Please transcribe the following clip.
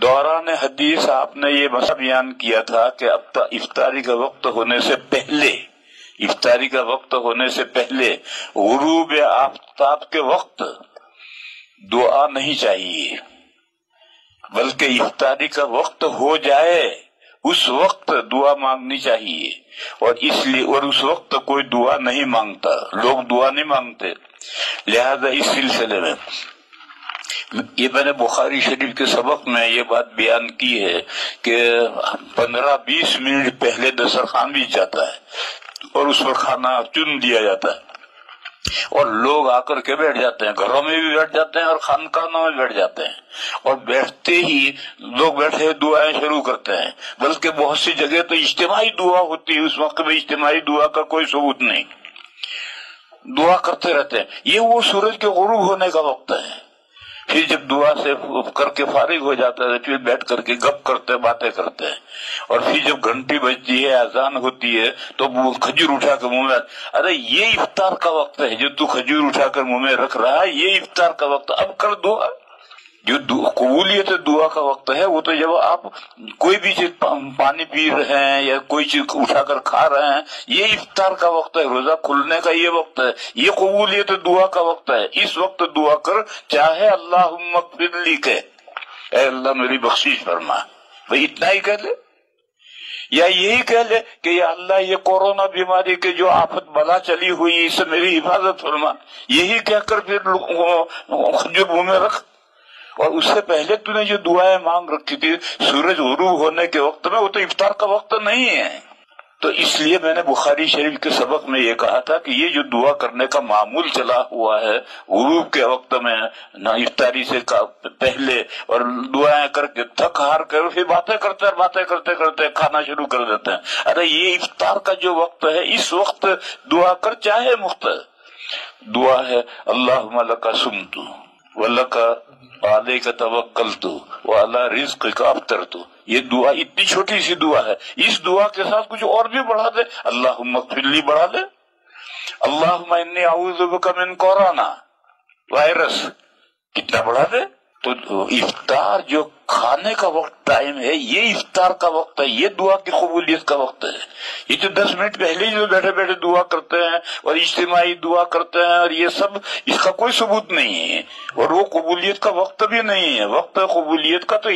دوران حدیث آپ نے یہ مسئلہ بیان کیا تھا کہ اب افطاری کا وقت ہونے سے پہلے غروب آفتاب کے وقت دعا نہیں چاہیے، بلکہ افطاری کا وقت ہو جائے اس وقت دعا مانگنی چاہیے، اور اس وقت کوئی دعا نہیں مانگتا، لوگ دعا نہیں مانگتے۔ لہذا اس سلسلے میں یہ میں نے بخاری شریف کے سبق میں یہ بات بیان کی ہے کہ 15-20 منٹ پہلے دسترخوان بھی جاتا ہے اور اس پر کھانا چن دیا جاتا ہے، اور لوگ آ کر کے بیٹھ جاتے ہیں، گھروں میں بھی بیٹھ جاتے ہیں اور خانقاہوں میں بیٹھ جاتے ہیں، اور بیٹھتے ہی لوگ بیٹھے دعائیں شروع کرتے ہیں، بلکہ بہت سی جگہ تو اجتماعی دعا ہوتی ہے، اس وقت میں اجتماعی دعا کا کوئی ثبوت نہیں، دعا کرتے رہتے ہیں۔ یہ وہ سورج کے غروب ہونے کا وقت ہے، پھر جب دعا سے کر کے فارغ ہو جاتا ہے پھر بیٹھ کر کے گپ کرتے باتیں کرتے ہیں، اور پھر جب گھنٹی بجتی ہے اذان ہوتی ہے تو وہ کھجور اٹھا کے منہ میں، ارے یہ افطار کا وقت ہے، جو تو کھجور اٹھا کر منہ میں رکھ رہا ہے یہ افطار کا وقت، اب کر دعا۔ جو قبولیت دعا کا وقت ہے وہ تو جب آپ کوئی بھی چیز پانی پی رہے ہیں یا کوئی چیز اٹھا کر کھا رہے ہیں، یہ افطار کا وقت ہے، روزہ کھلنے کا یہ وقت ہے، یہ قبولیت دعا کا وقت ہے۔ اس وقت دعا کر، چاہے اللہم اغفر لی کہ اے اللہ میری بخشش فرما، بھئی اتنا ہی کہہ لے، یا یہی کہہ لے کہ یا اللہ یہ کورونا بیماری کے جو آفت بلا چلی ہوئی اس سے میری حفاظت فرما، یہی کہہ کر پھر کھجور منہ میں رکھ۔ اور اس سے پہلے تو نے جو دعائیں مانگ رکھی تھی سورج غروب ہونے کے وقت میں، وہ تو افطار کا وقت نہیں ہے۔ تو اس لیے میں نے بخاری شریف کے سبق میں یہ کہا تھا کہ یہ جو دعا کرنے کا معمول چلا ہوا ہے غروب کے وقت میں، نہ افطاری سے پہلے، اور دعائیں کر کے تھک ہار کر پھر باتیں کرتے کھانا شروع کر دیتے ہیں، ارے یہ افطار کا جو وقت ہے اس وقت دعا کر، چاہے دعا ہے اللہم لک صمت وَلَكَ عَلَيْكَ تَوَكَّلْتُ وَعَلَى رِزْقِكَ أَفْطَرْتُ، یہ دعا اتنی چھوٹی سی دعا ہے، اس دعا کے ساتھ کچھ اور بھی بڑھا دے، اللہم اغفر لی بڑھا دے، اللہم انی اعوذ بک من کورونا وائرس، کتنا بڑھا دے۔ تو افطار جو کھانے کا وقت ٹائم ہے یہ افطار کا وقت ہے، یہ دعا کی قبولیت کا وقت ہے۔ یہ تو 10 منٹ پہلے جو بیٹھے بیٹھے دعا کرتے ہیں اور اجتماعی دعا کرتے ہیں، اور یہ سب اس کا کوئی ثبوت نہیں ہے، اور وہ قبولیت کا وقت بھی نہیں ہے۔ وقت قبولیت کا تو